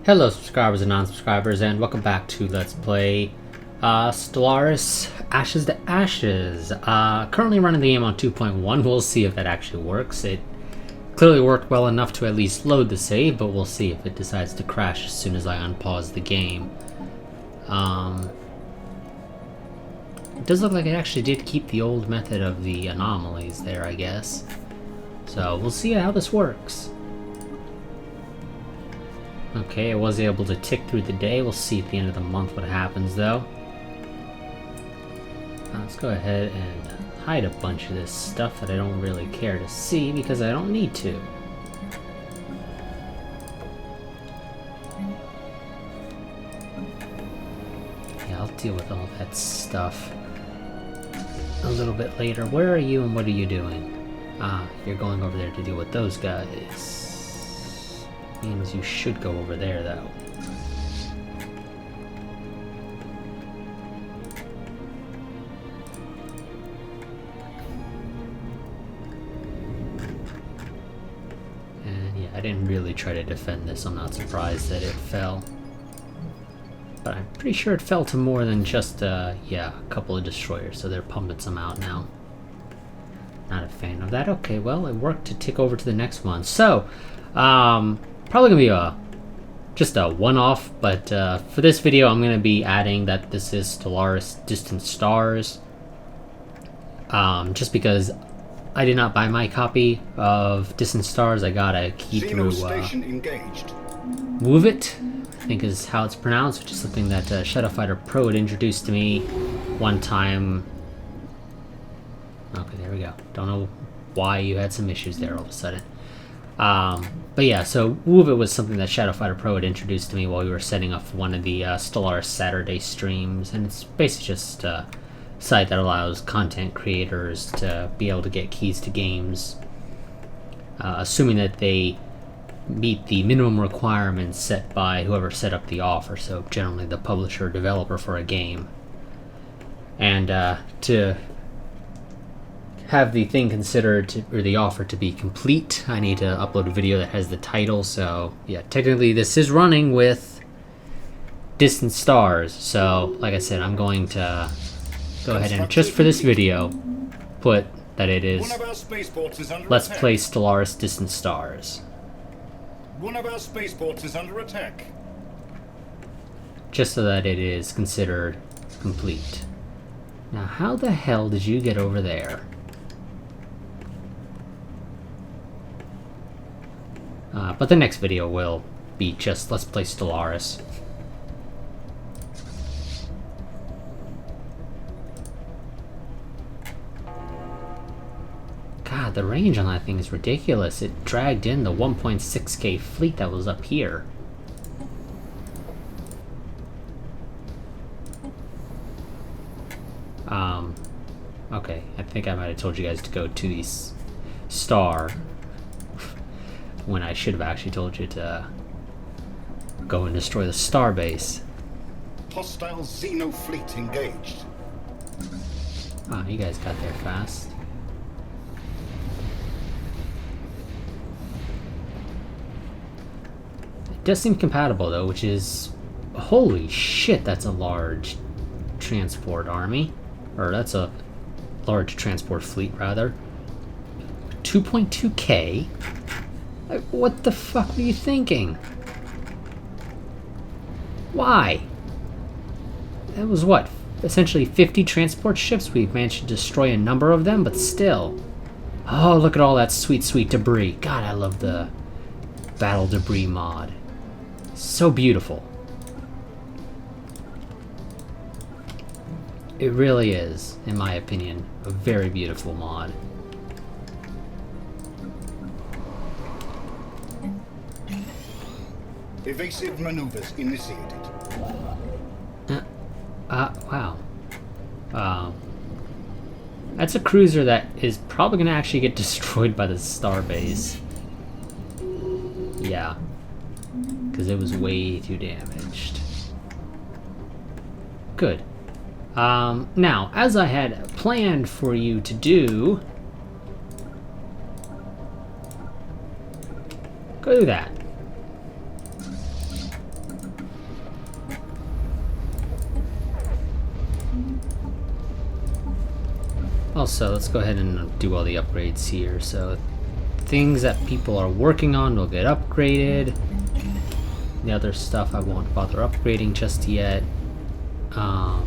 Hello subscribers and non-subscribers, and welcome back to Let's Play Stellaris Ashes to Ashes. Currently running the game on 2.1. We'll see if that actually works. It clearly worked well enough to at least load the save, but we'll see if it decides to crash as soon as I unpause the game. It does look like it actually did keep the old method of the anomalies there, I guess. So we'll see how this works. Okay, I was able to tick through the day. We'll see at the end of the month what happens, though. Let's go ahead and hide a bunch of this stuff that I don't really care to see because I don't need to. Yeah, I'll deal with all that stuff a little bit later. Where are you and what are you doing? You're going over there to deal with those guys. Means you should go over there, though. And yeah, I didn't really try to defend this. I'm not surprised that it fell. But I'm pretty sure it fell to more than just, yeah, a couple of destroyers, so they're pumping some out now. Not a fan of that. Okay, well, it worked to tick over to the next one. So, probably gonna be just a one-off, but for this video I'm gonna be adding that this is Stellaris Distant Stars, just because I did not buy my copy of Distant Stars. I got a key through Move It, I think is how it's pronounced, which is something that Shadow Fighter Pro had introduced to me one time. Okay, there we go. Don't know why you had some issues there all of a sudden. But yeah, so Move It was something that Shadow Fighter Pro had introduced to me while we were setting up one of the Stellaris Saturday streams, and it's basically just a site that allows content creators to be able to get keys to games, assuming that they meet the minimum requirements set by whoever set up the offer, so generally the publisher or developer for a game. And to have the thing considered, or the offer to be complete, I need to upload a video that has the title. So yeah, technically this is running with Distant Stars, so like I said, I'm going to go ahead and just for this video put that it is Let's Play Stellaris Distant Stars. One of our spaceports is under attack. Just so that it is considered complete. Now how the hell did you get over there? But the next video will be just Let's Play Stellaris. God, the range on that thing is ridiculous. It dragged in the 1.6K fleet that was up here. Okay, I think I might have told you guys to go to the star when I should have actually told you to go and destroy the star base. Hostile Xeno fleet engaged. Ah, you guys got there fast. It does seem compatible though, which is... Holy shit, that's a large transport army. Or that's a large transport fleet, rather. 2.2K? What the fuck were you thinking? Why? That was what? Essentially 50 transport ships? We've managed to destroy a number of them, but still. Oh, look at all that sweet, sweet debris. God, I love the battle debris mod. So beautiful. It really is, in my opinion, a very beautiful mod. Evasive maneuvers initiated. Wow. That's a cruiser that is probably going to actually get destroyed by the starbase. Yeah. Because it was way too damaged. Good. Now, as I had planned for you to do... Go do that. Also, let's go ahead and do all the upgrades here. So, things that people are working on will get upgraded. The other stuff I won't bother upgrading just yet. Are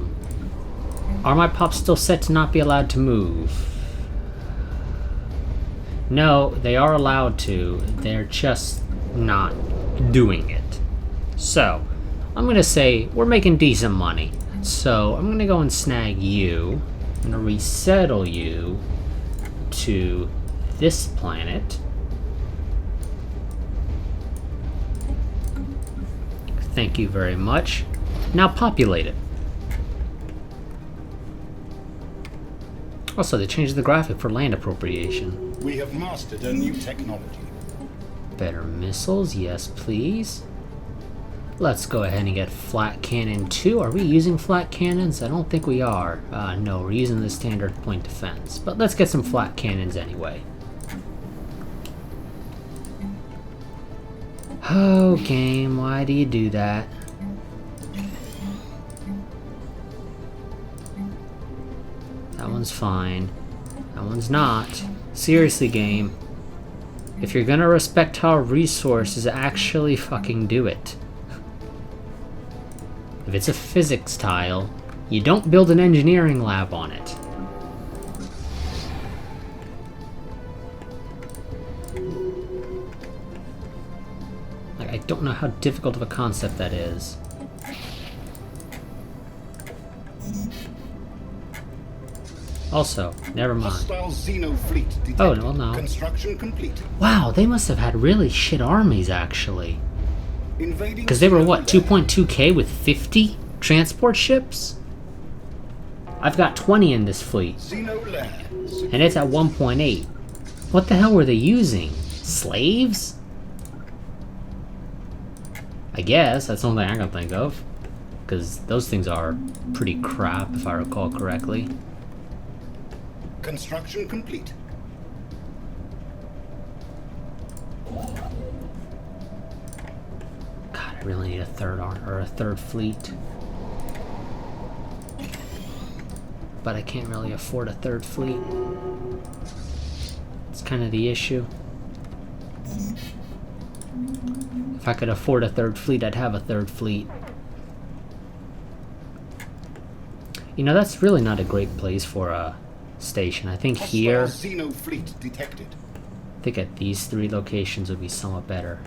my pops still set to not be allowed to move? No, they are allowed to. They're just not doing it. So, I'm going to say we're making decent money. So, I'm going to go and snag you. I'm going to resettle you to this planet. Thank you very much. Now populate it. Also, they changed the graphic for land appropriation. We have mastered a new technology. Better missiles, yes please. Let's go ahead and get flat cannon 2. Are we using flat cannons? I don't think we are. No, we're using the standard point defense. But let's get some flat cannons anyway. Oh, game, why do you do that? That one's fine. That one's not. Seriously, game. If you're gonna respect our resources, actually fucking do it. If it's a physics tile, you don't build an engineering lab on it. Like, I don't know how difficult of a concept that is. Also, never mind. Hostile Xeno fleet detected. Oh, well, no. Construction complete. Wow, they must have had really shit armies, actually. Invading. Because they were, what, Xeno 2.2k with 50 transport ships? I've got 20 in this fleet, Xeno lair. and it's at 1.8. What the hell were they using? Slaves? I guess, that's the only thing I can think of. Because those things are pretty crap, if I recall correctly. Construction complete. God, I really need a third fleet. But I can't really afford a third fleet. It's kind of the issue. If I could afford a third fleet, I'd have a third fleet. You know, that's really not a great place for a station. I think here, Hostile Xeno fleet detected. I think at these 3 locations would be somewhat better.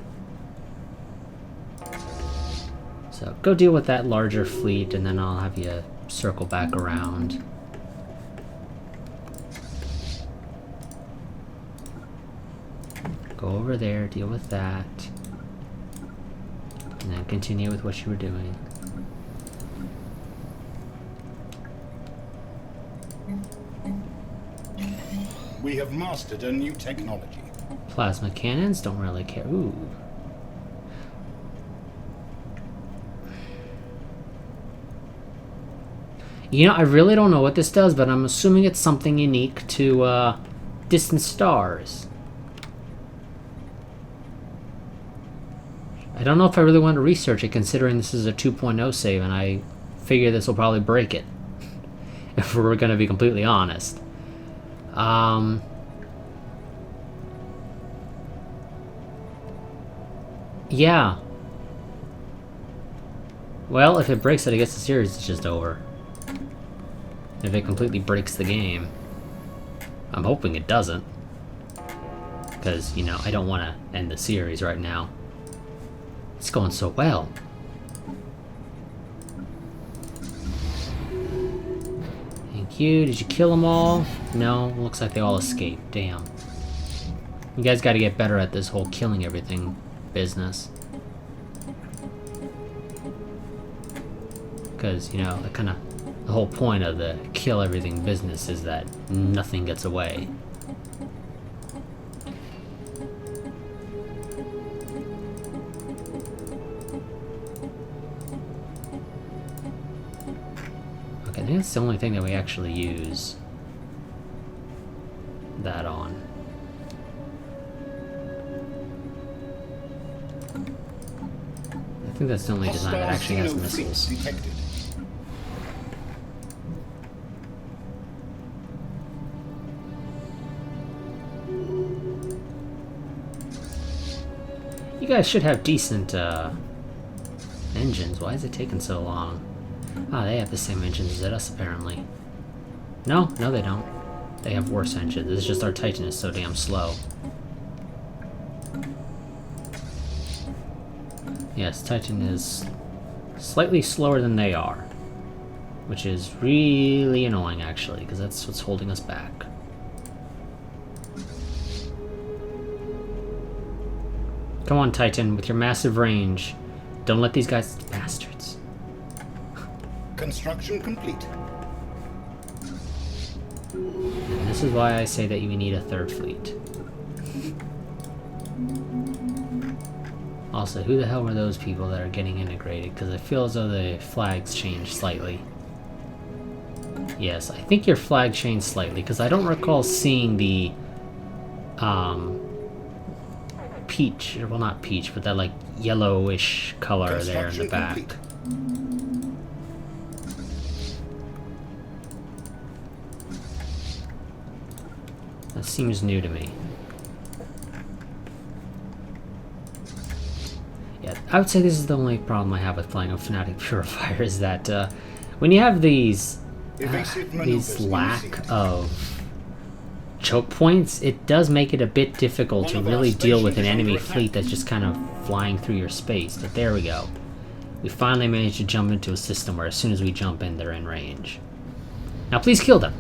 So go deal with that larger fleet, and then I'll have you circle back around. Go over there, deal with that, and then continue with what you were doing. We have mastered a new technology. Plasma cannons don't really care. Ooh. You know, I really don't know what this does, but I'm assuming it's something unique to distant stars. I don't know if I really want to research it, considering this is a 2.0 save, and I figure this will probably break it. If we're going to be completely honest. Yeah. Well, if it breaks it, I guess the series is just over. If it completely breaks the game. I'm hoping it doesn't. Because, you know, I don't want to end the series right now. It's going so well. Thank you. Did you kill them all? No. Looks like they all escaped. Damn. You guys got to get better at this whole killing everything business. Because, you know, the whole point of the kill everything business is that nothing gets away. Okay, I think that's the only thing that we actually use that on. I think that's the only design that actually has missiles. You guys should have decent engines. Why is it taking so long? Ah, they have the same engines as us, apparently. No, they don't. They have worse engines. It's just our Titan is so damn slow. Yes, Titan is slightly slower than they are. Which is really annoying, actually, because that's what's holding us back. Come on, Titan, with your massive range. Don't let these guys... bastards. Construction complete. And this is why I say that you need a third fleet. Also, who the hell were those people that are getting integrated? Because I feel as though the flags changed slightly. Yes, I think your flag changed slightly, because I don't recall seeing the... peach, well not peach, but that like yellowish color there in the back. Complete. That seems new to me. Yeah, I would say this is the only problem I have with flying a Fnatic Purifier is that when you have these lack of choke points, it does make it a bit difficult to really deal with an enemy fleet that's just kind of flying through your space. But there we go. We finally managed to jump into a system where as soon as we jump in, they're in range. Now please kill them.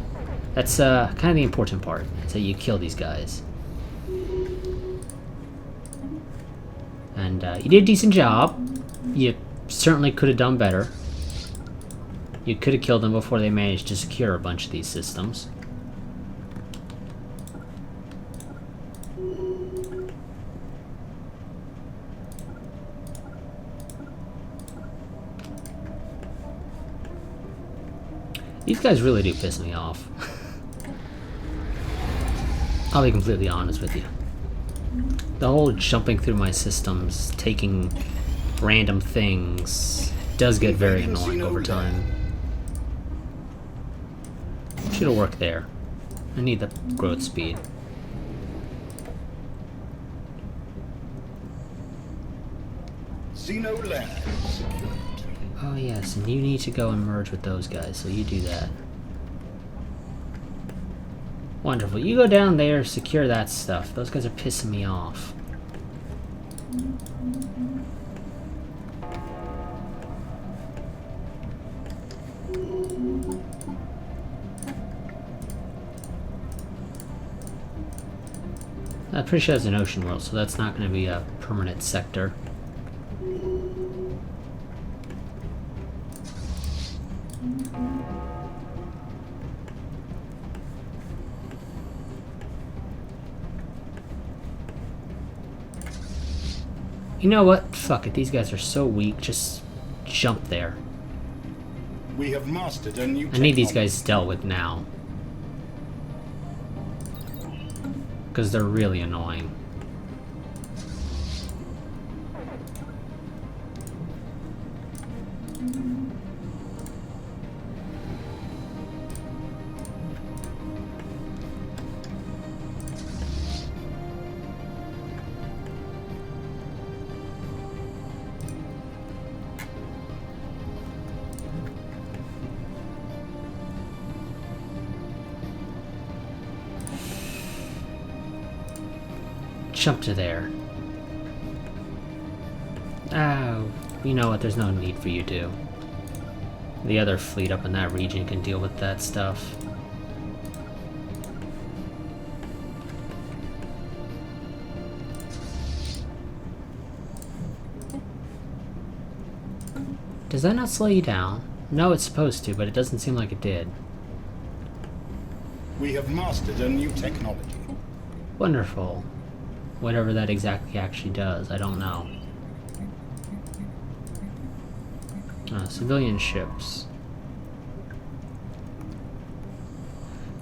That's kind of the important part, is that you kill these guys. And you did a decent job. You certainly could have done better. You could have killed them before they managed to secure a bunch of these systems. These guys really do piss me off. I'll be completely honest with you. The whole jumping through my systems, taking random things, does get very annoying over time. Should've worked there. I need the growth speed. Xeno Lab secured. Oh yes, and you need to go and merge with those guys, so you do that. Wonderful. You go down there, secure that stuff. Those guys are pissing me off. I'm pretty sure that's an ocean world, so that's not going to be a permanent sector. You know what? Fuck it. These guys are so weak. Just jump there. We have mastered a new I need these guys dealt with now. Because they're really annoying. Jump to there. Oh, you know what? There's no need for you to. The other fleet up in that region can deal with that stuff. Does that not slow you down? No, it's supposed to, but it doesn't seem like it did. We have mastered a new technology. Wonderful. Whatever that exactly actually does, I don't know. Civilian ships.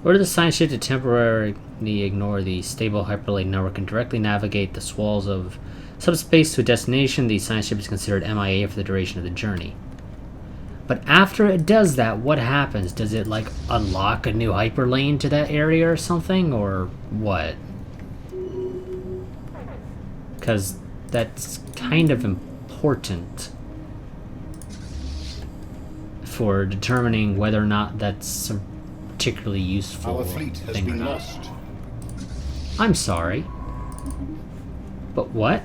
Order the science ship to temporarily ignore the stable hyperlink network and directly navigate the swells of subspace to a destination. The science ship is considered MIA for the duration of the journey. But after it does that, what happens? Does it, like, unlock a new hyperlane to that area or something? Or what? Because that's kind of important for determining whether or not that's a particularly useful Our fleet has thing or been not. lost. I'm sorry. But what?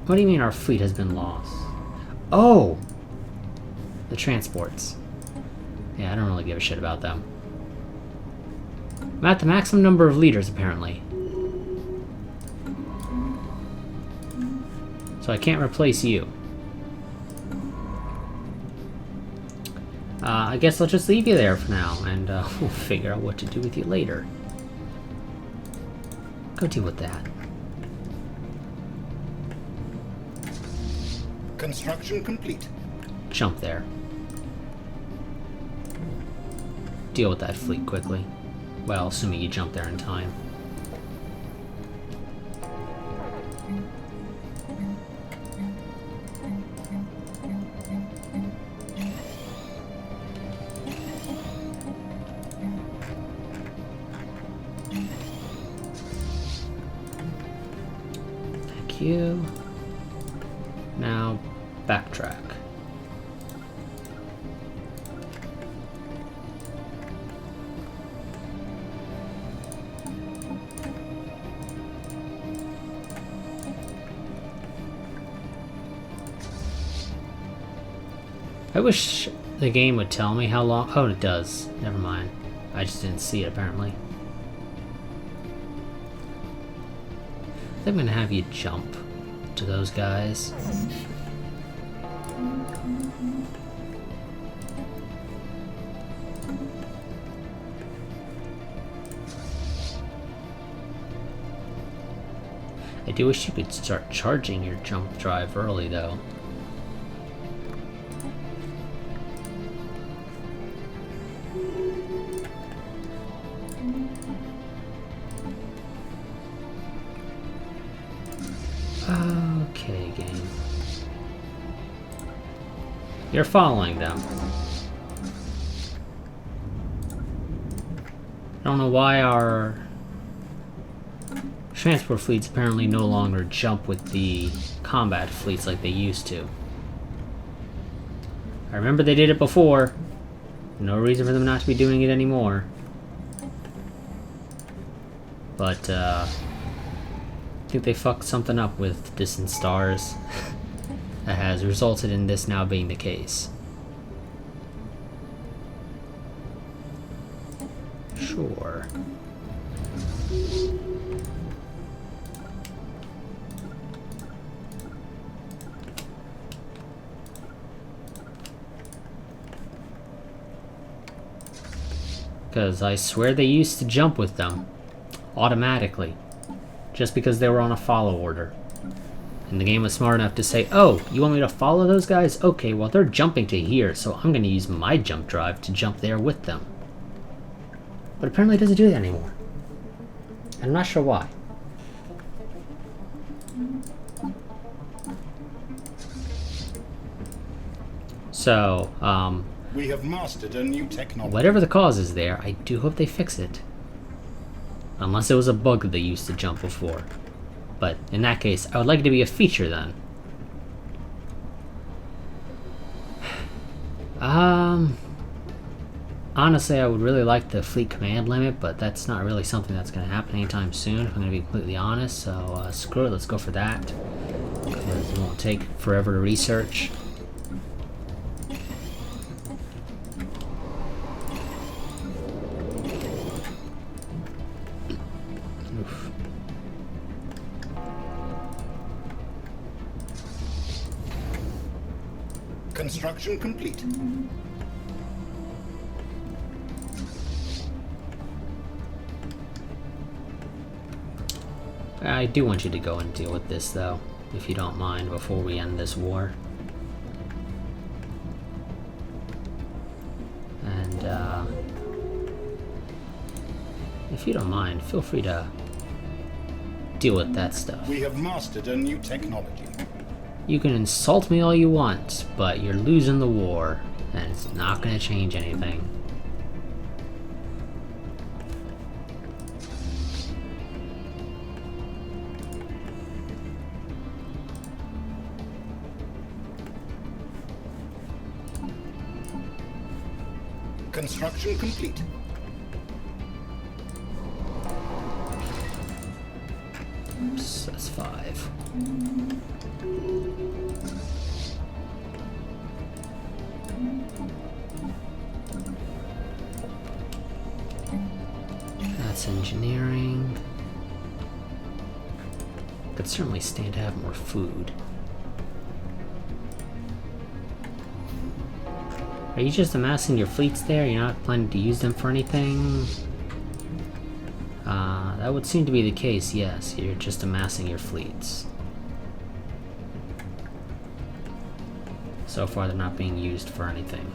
What do you mean our fleet has been lost? Oh! The transports. Yeah, I don't really give a shit about them. I'm at the maximum number of leaders, apparently. So I can't replace you. I guess I'll just leave you there for now, and we'll figure out what to do with you later. Go deal with that. Construction complete. Jump there. Deal with that fleet quickly. Well, assuming you jump there in time. Thank you. Now, backtrack. I wish the game would tell me how long. Oh, it does. Never mind. I just didn't see it, apparently. I think I'm gonna have you jump to those guys. I do wish you could start charging your jump drive early, though. Okay, game. You're following them. I don't know why our transport fleets apparently no longer jump with the combat fleets like they used to. I remember they did it before. No reason for them not to be doing it anymore. But, I think they fucked something up with distant stars that has resulted in this now being the case. Sure. Because I swear they used to jump with them automatically. Just because they were on a follow order. And the game was smart enough to say, oh, you want me to follow those guys? Okay, well they're jumping to here, so I'm going to use my jump drive to jump there with them. But apparently it doesn't do that anymore. And I'm not sure why. So, We have mastered a new technology. whatever the cause is there, I do hope they fix it. Unless it was a bug that they used to jump before. But in that case, I would like it to be a feature then. Honestly, I would really like the fleet command limit, but that's not really something that's going to happen anytime soon, if I'm going to be completely honest. So screw it, let's go for that. Because it won't take forever to research. Oof. Construction complete. I do want you to go and deal with this, though, if you don't mind, before we end this war. And, if you don't mind, feel free to deal with that stuff. We have mastered a new technology. You can insult me all you want, but you're losing the war, and it's not going to change anything. Construction complete. Oops, that's 5. That's engineering. Could certainly stand to have more food. Are you just amassing your fleets there? You're not planning to use them for anything? That would seem to be the case, yes. You're just amassing your fleets. So far, they're not being used for anything.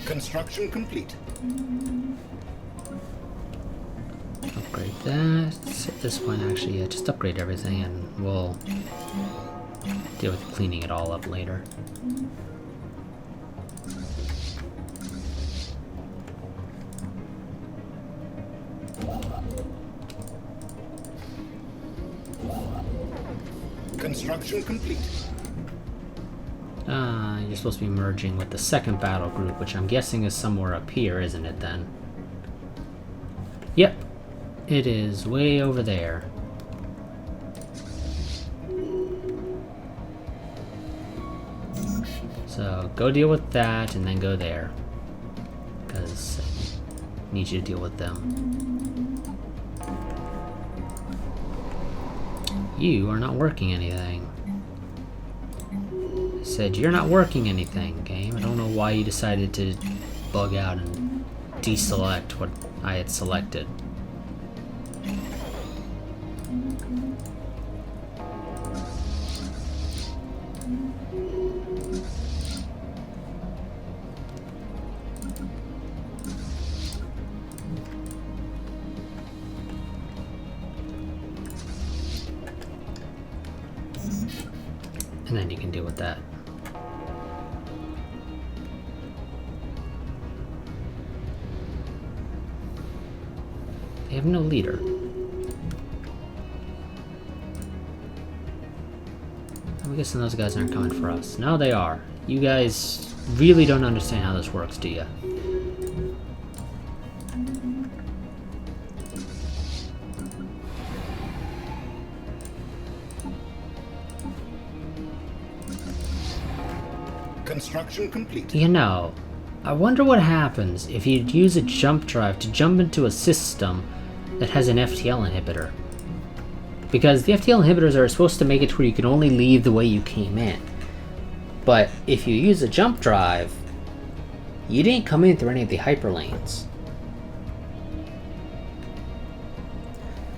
Construction complete. Upgrade that. At this point, actually, yeah, just upgrade everything and we'll deal with cleaning it all up later. Construction complete. You're supposed to be merging with the second battle group, which I'm guessing is somewhere up here, isn't it then? Yep. It is way over there. So go deal with that and then go there. Because I need you to deal with them. You are not working anything. I said you're not working anything, game. I don't know why you decided to bug out and deselect what I had selected. And then you can deal with that. They have no leader. I'm guessing those guys aren't coming for us. No, they are. You guys really don't understand how this works, do you? Construction complete. You know, I wonder what happens if you use a jump drive to jump into a system that has an FTL inhibitor. Because the FTL inhibitors are supposed to make it to where you can only leave the way you came in. But if you use a jump drive, you didn't come in through any of the hyperlanes.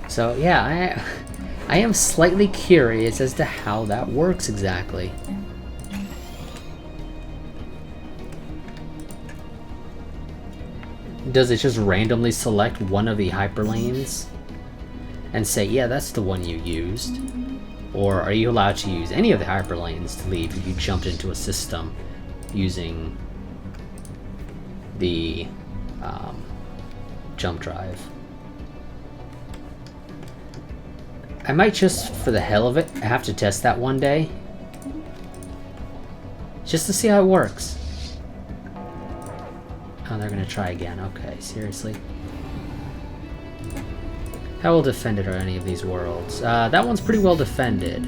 So yeah, I am slightly curious as to how that works exactly. Does it just randomly select one of the hyperlanes and say, yeah, that's the one you used? Or are you allowed to use any of the hyperlanes to leave if you jumped into a system using the jump drive? I might just, for the hell of it, have to test that one day. Just to see how it works. Oh, they're gonna try again. Okay, seriously. How well defended are any of these worlds? That one's pretty well defended.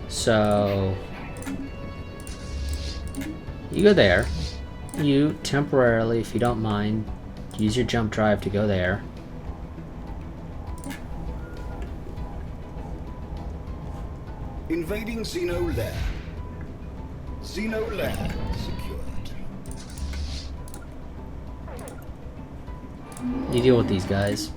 So you go there. You temporarily, if you don't mind, use your jump drive to go there. Invading Xeno lair. Xeno lair secured. You deal with these guys.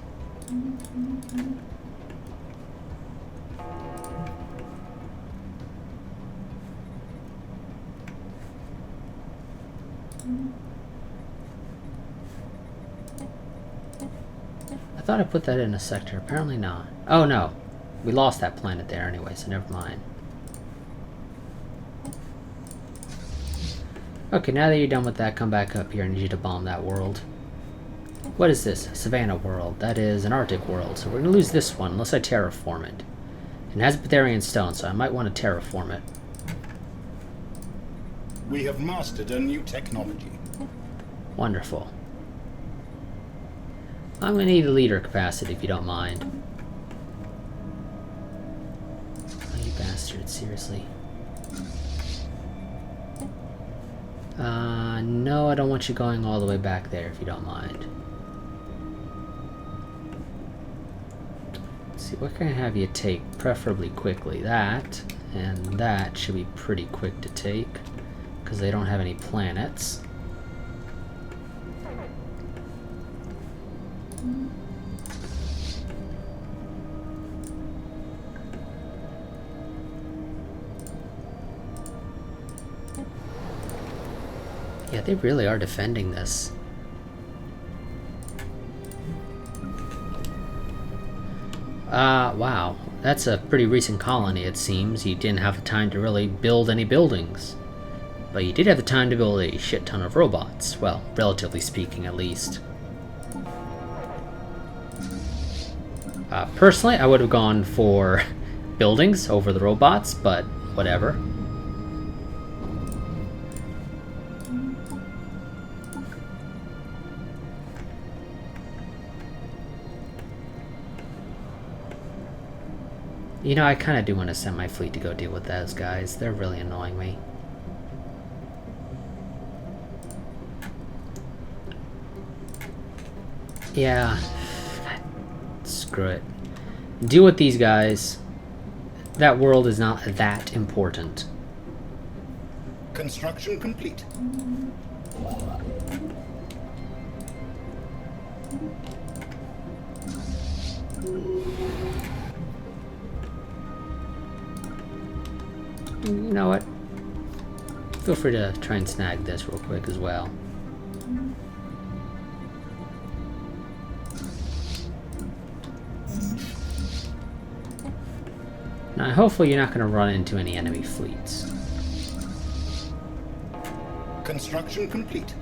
I thought I put that in a sector. Apparently not. Oh no. We lost that planet there anyway, so never mind. Okay, now that you're done with that, come back up here. I need you to bomb that world. What is this? Savannah world. That is an Arctic world. So we're going to lose this one unless I terraform it. It has Betharian stone, so I might want to terraform it. We have mastered a new technology. Wonderful. I'm going to need a leader capacity if you don't mind. Oh, you bastard, seriously. No, I don't want you going all the way back there if you don't mind. Let's see, what can I have you take? Preferably quickly. That, and that should be pretty quick to take, because they don't have any planets. Yeah, they really are defending this. Wow. That's a pretty recent colony, it seems. You didn't have the time to really build any buildings. But you did have the time to build a shit ton of robots. Well, relatively speaking, at least. Personally, I would have gone for buildings over the robots, but whatever. You know, I kind of do want to send my fleet to go deal with those guys. They're really annoying me. Yeah. Screw it. Deal with these guys. That world is not that important. Construction complete. You know what? Feel free to try and snag this real quick as well. Now, hopefully you're not going to run into any enemy fleets. Construction complete.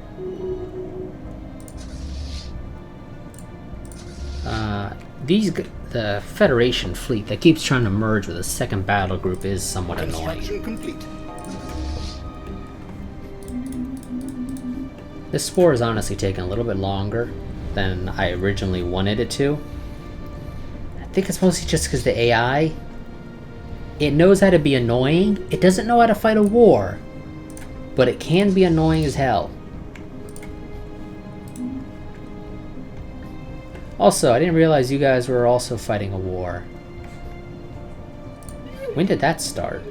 The Federation fleet that keeps trying to merge with a second battle group is somewhat annoying. Construction complete. This war is honestly taking a little bit longer than I originally wanted it to. I think it's mostly just because the AI, it knows how to be annoying. It doesn't know how to fight a war, but it can be annoying as hell. Also, I didn't realize you guys were also fighting a war. When did that start?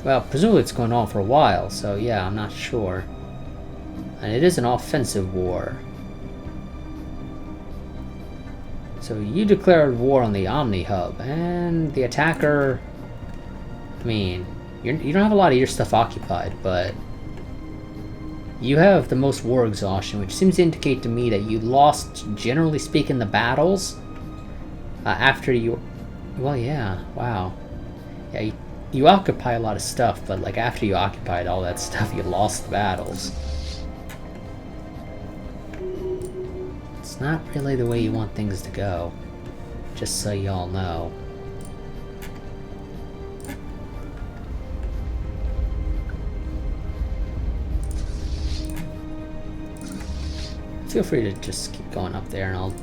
Well, presumably it's going on for a while, so yeah, I'm not sure. And it is an offensive war. So you declared war on the Omni Hub, and the attacker... I mean, you don't have a lot of your stuff occupied, but... you have the most war exhaustion, which seems to indicate to me that you lost, generally speaking, the battles after you... well, yeah, wow. Yeah, you occupy a lot of stuff, but like after you occupied all that stuff, you lost the battles. It's not really the way you want things to go, just so y'all know. Feel free to just keep going up there and I'll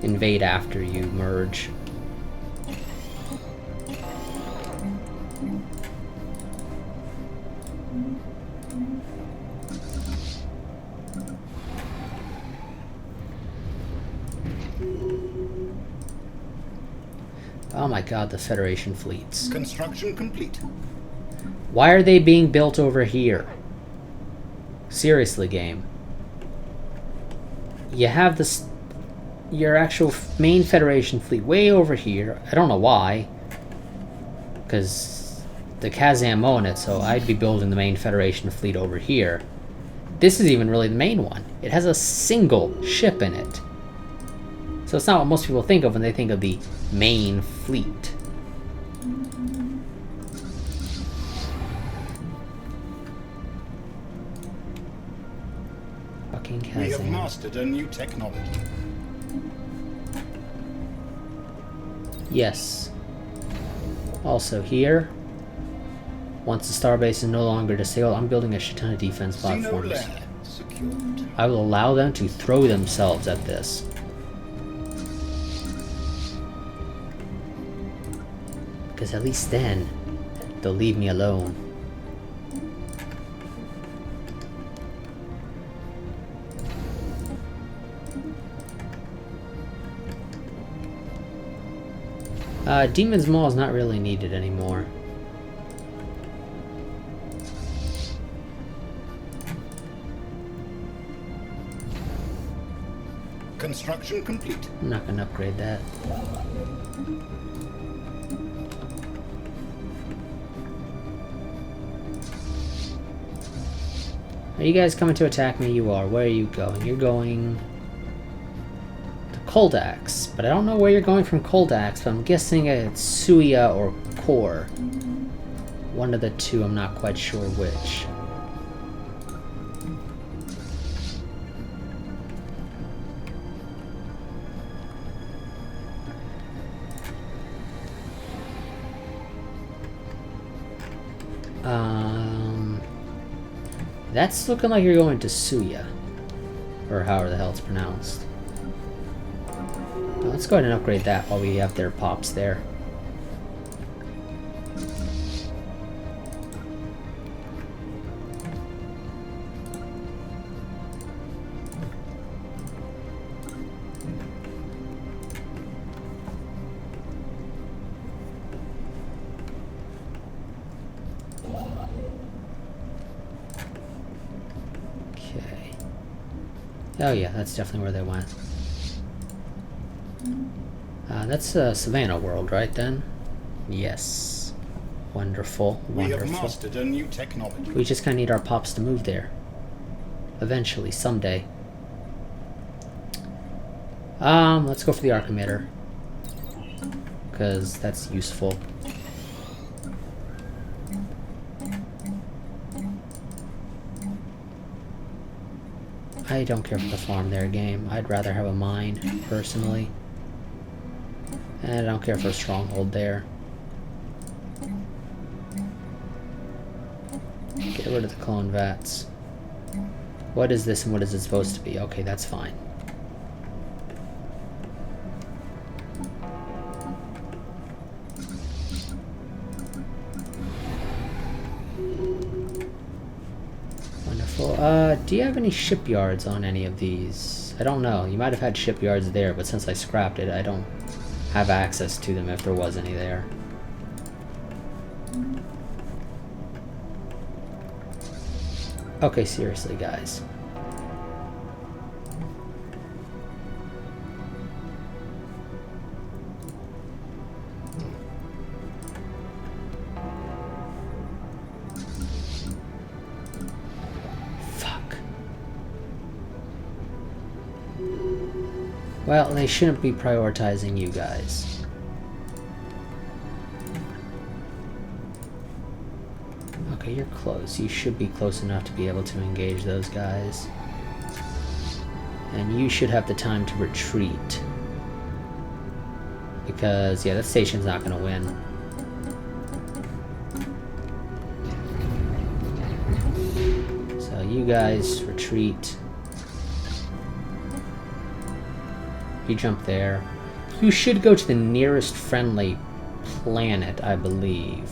invade after you merge. Oh my god, the Federation fleets. Construction complete. Why are they being built over here? Seriously, game. You have this, your actual main Federation fleet way over here. I don't know why. Because the Kazam own it, so I'd be building the main Federation fleet over here. This is even really the main one. It has a single ship in it. So it's not what most people think of when they think of the main fleet. Fucking We have Kazan. mastered a new technology. Yes. Also here, once the starbase is no longer disabled, I'm building a shit ton of defense Xeno platforms. lair secured. I will allow them to throw themselves at this. Because at least then, they'll leave me alone. Demon's Maw is not really needed anymore. Construction complete. I'm not gonna upgrade that. Are you guys coming to attack me? You are. Where are you going? You're going to Koldax, but I don't know where you're going from Koldax, but I'm guessing it's Suya or Core. One of the two, I'm not quite sure which. That's looking like you're going to Suya. Or however the hell it's pronounced. Let's go ahead and upgrade that while we have their pops there. Oh yeah, that's definitely where they went. That's Savannah World, right then? Yes. Wonderful, We have wonderful. mastered a new technology. We just kind of need our pops to move there. Eventually, someday. Let's go for the arc emitter. Because that's useful. I don't care for the farm there, game. I'd rather have a mine, personally. And I don't care for a stronghold there. Get rid of the clone vats. What is this and what is it supposed to be? Okay, that's fine. Wonderful. Do you have any shipyards on any of these? I don't know. You might have had shipyards there, but since I scrapped it, I don't have access to them if there was any there. Okay, seriously, guys. Fuck. Well, they shouldn't be prioritizing you guys. Okay, you're close. You should be close enough to be able to engage those guys. And you should have the time to retreat. Because, yeah, that station's not going to win. So you guys retreat. You jump there. You should go to the nearest friendly planet, I believe.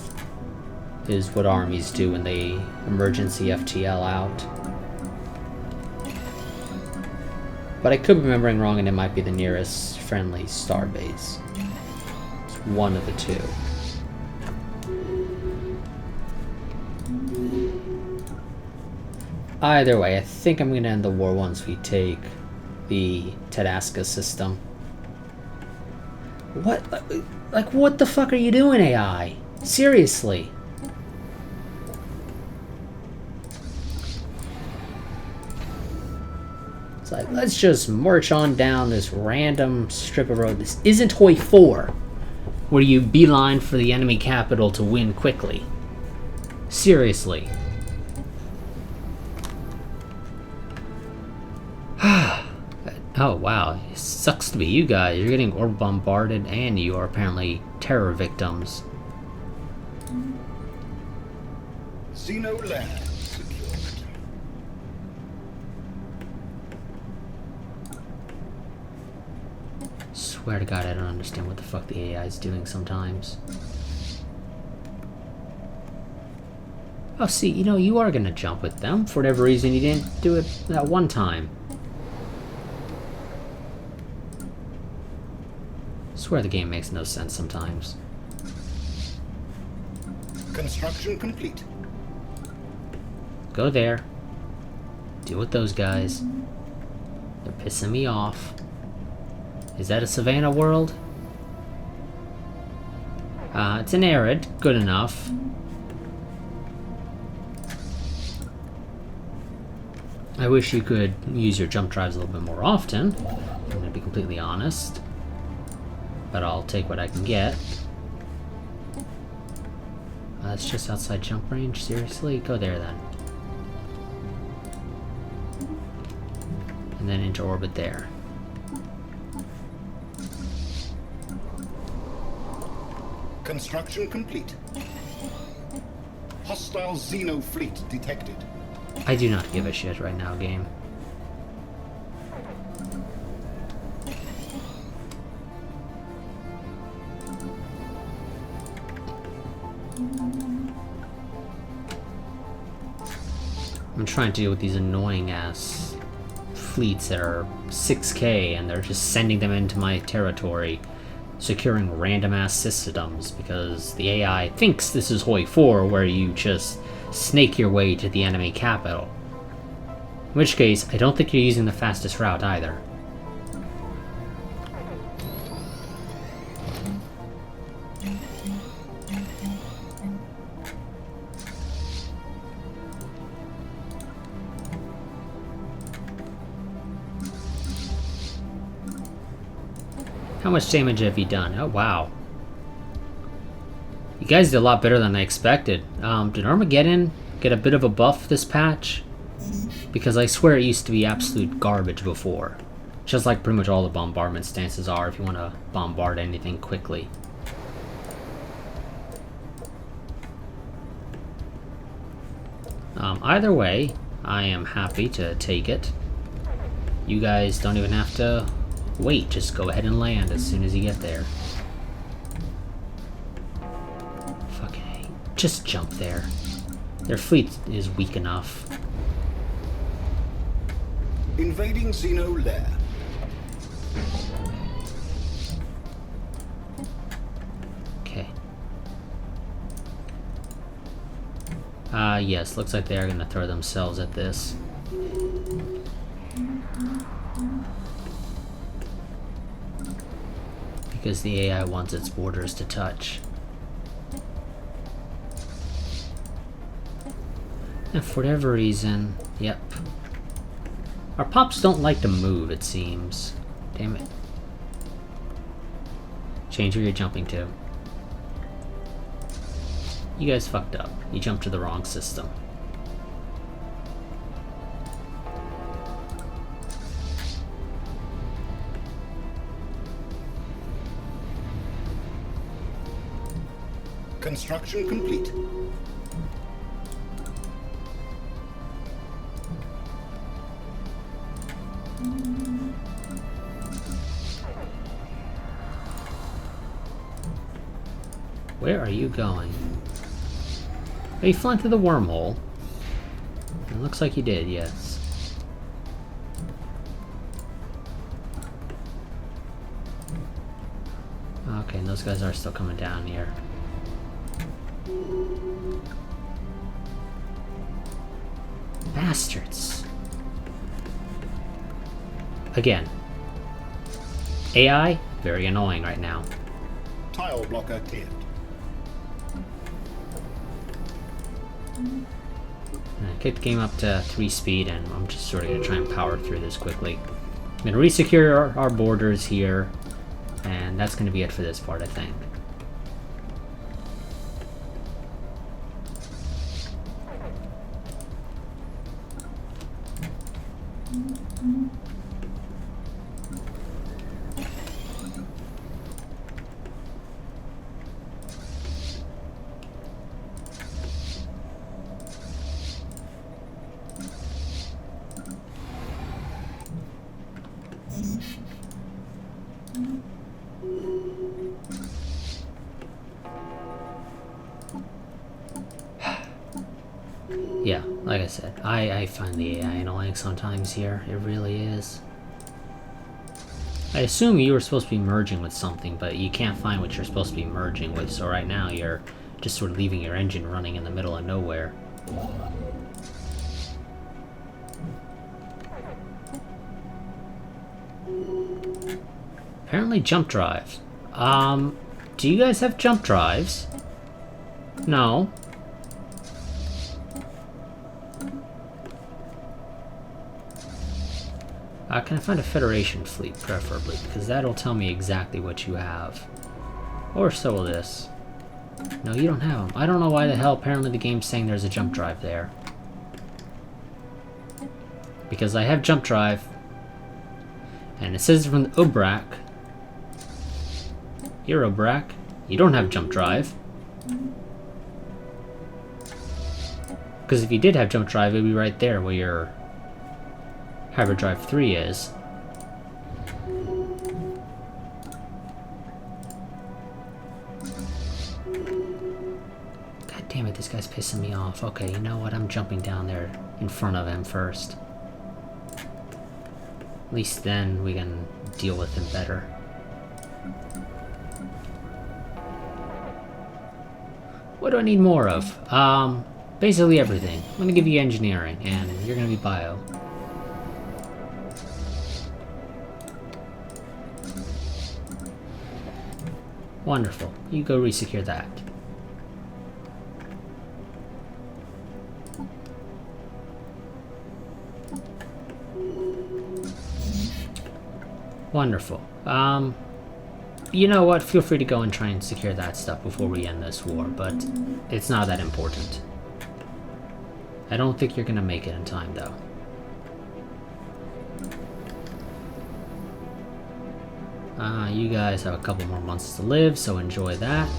Is what armies do when they emergency FTL out. But I could be remembering wrong and it might be the nearest friendly starbase. It's one of the two. Either way, I think I'm going to end the war once we take the Tadasca system. What? Like, what the fuck are you doing, AI? Seriously. Like, let's just march on down this random strip of road. This isn't Hoi 4, where you beeline for the enemy capital to win quickly. Seriously. Oh wow, it sucks to be you guys. You're getting orb bombarded and you are apparently terror victims. Xeno lair secured. Swear to God, I don't understand what the fuck the AI is doing sometimes. Oh, see, you know, you are gonna jump with them. For whatever reason, you didn't do it that one time. Swear the game makes no sense sometimes. Construction complete. Go there. Deal with those guys. They're pissing me off. Is that a savannah world? It's an arid. Good enough. I wish you could use your jump drives a little bit more often. I'm gonna be completely honest. But I'll take what I can get. That's just outside jump range? Seriously? Go there then. And then into orbit there. Construction complete. Hostile Xeno fleet detected. I do not give a shit right now, game. I'm trying to deal with these annoying ass fleets that are 6K and they're just sending them into my territory, securing random ass systems because the AI thinks this is Hoi 4 where you just snake your way to the enemy capital. In which case, I don't think you're using the fastest route either. How much damage have you done? Oh, wow. You guys did a lot better than I expected. Did Armageddon get a bit of a buff this patch? Because I swear it used to be absolute garbage before. Just like pretty much all the bombardment stances are if you want to bombard anything quickly. Either way, I am happy to take it. You guys don't even have to wait, just go ahead and land as soon as you get there. Fucking hate. Just jump there. Their fleet is weak enough. Invading Xeno lair. Okay. Yes, looks like they are gonna throw themselves at this. Because the AI wants its borders to touch. And for whatever reason, yep. Our pops don't like to move, it seems. Damn it. Change where you're jumping to. You guys fucked up. You jumped to the wrong system. Construction complete. Where are you going? Oh, you flew through the wormhole. It looks like you did, yes. Okay, and those guys are still coming down here. Bastards. Again. AI, very annoying right now. Tile blocker cleared. I kicked the game up to 3 speed and I'm just sort of going to try and power through this quickly. I'm going to resecure our borders here, and that's going to be it for this part, I think. said, I find the AI annoying sometimes here. It really is. I assume you were supposed to be merging with something, but you can't find what you're supposed to be merging with, so right now you're just sort of leaving your engine running in the middle of nowhere. Apparently jump drives. Do you guys have jump drives? No. Can I find a Federation fleet, preferably, because that'll tell me exactly what you have. Or so will this. No, you don't have them. I don't know why the hell apparently the game's saying there's a jump drive there. Because I have jump drive. And it says from the Obrak. You're Obrak. You don't have jump drive. Because if you did have jump drive, it would be right there where your Hyperdrive 3 is. God damn it, this guy's pissing me off. Okay, you know what? I'm jumping down there in front of him first. At least then we can deal with him better. What do I need more of? Basically everything. I'm gonna give you engineering, and you're gonna be bio. Wonderful. You go resecure that. Wonderful. You know what? Feel free to go and try and secure that stuff before we end this war, but it's not that important. I don't think you're gonna make it in time, though. You guys have a couple more months to live, so enjoy that.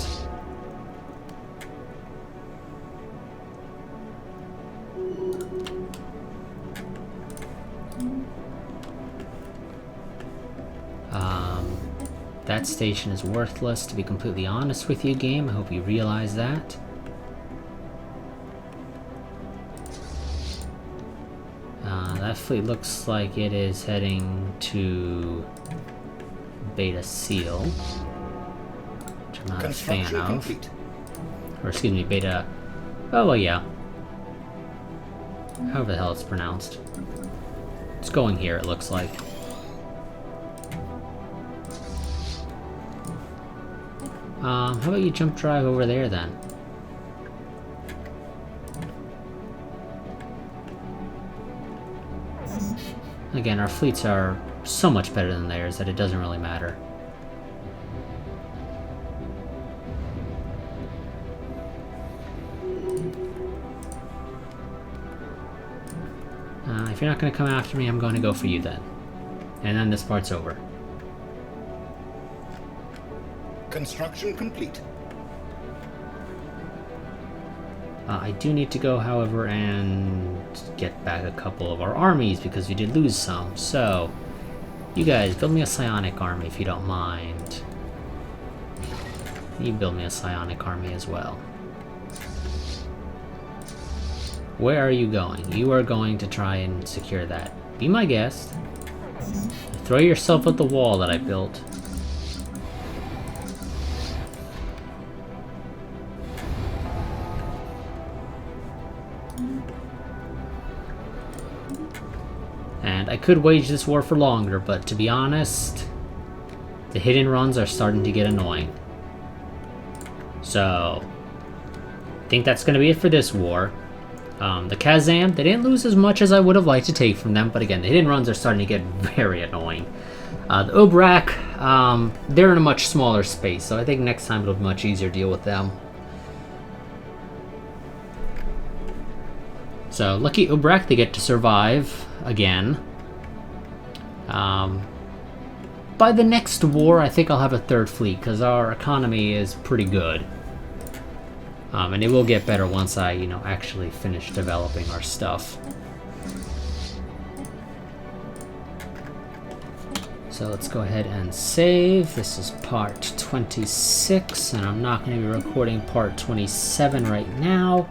That station is worthless, to be completely honest with you, game. I hope you realize that. That fleet looks like it is heading to Beta Seal, which I'm not a fan of. Complete. Or excuse me, Beta... Oh, well, yeah. However the hell it's pronounced. It's going here, it looks like. How about you jump drive over there, then? Again, our fleets are so much better than theirs that it doesn't really matter. If you're not going to come after me, I'm going to go for you then. And then this part's over. Construction complete. I do need to go, however, and get back a couple of our armies because we did lose some. So, you guys, build me a psionic army if you don't mind. You build me a psionic army as well. Where are you going? You are going to try and secure that. Be my guest. Throw yourself at the wall that I built. And I could wage this war for longer, but to be honest, the hit and runs are starting to get annoying. So, I think that's going to be it for this war. The Kazam, they didn't lose as much as I would have liked to take from them, but again, the hit and runs are starting to get very annoying. The Obrak, they're in a much smaller space, so I think next time it'll be much easier to deal with them. So, lucky Obrak, they get to survive again. By the next war, I think I'll have a third fleet, because our economy is pretty good. And it will get better once I, actually finish developing our stuff. So let's go ahead and save. This is part 26, and I'm not going to be recording part 27 right now.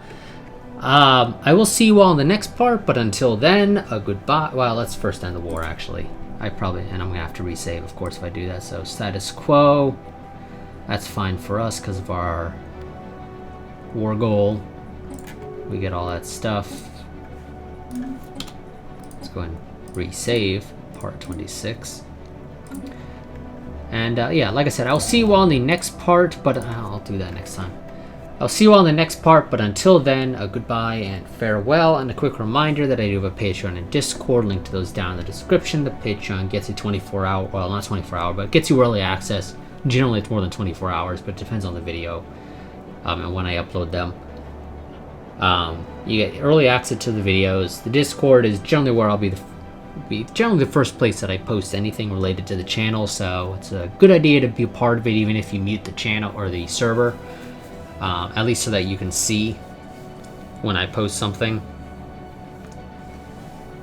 I will see you all in the next part, but until then, a goodbye. Well, let's first end the war, actually. And I'm gonna have to resave, of course, if I do that. So status quo, that's fine for us because of our war goal. We get all that stuff. Let's go ahead and resave part 26. And yeah, like I said, I'll see you all in the next part, but I'll do that next time. I'll see you all in the next part, but until then, a goodbye and farewell. And a quick reminder that I do have a Patreon and Discord, link to those down in the description. The Patreon gets you 24-hour, well, not 24-hour, but gets you early access. Generally, it's more than 24 hours, but it depends on the video and when I upload them. You get early access to the videos. The Discord is generally where I'll be generally the first place that I post anything related to the channel, so it's a good idea to be a part of it, even if you mute the channel or the server. At least so that you can see when I post something.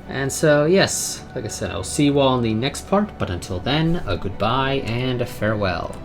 And so, yes, like I said, I'll see you all in the next part, but until then, a goodbye and a farewell.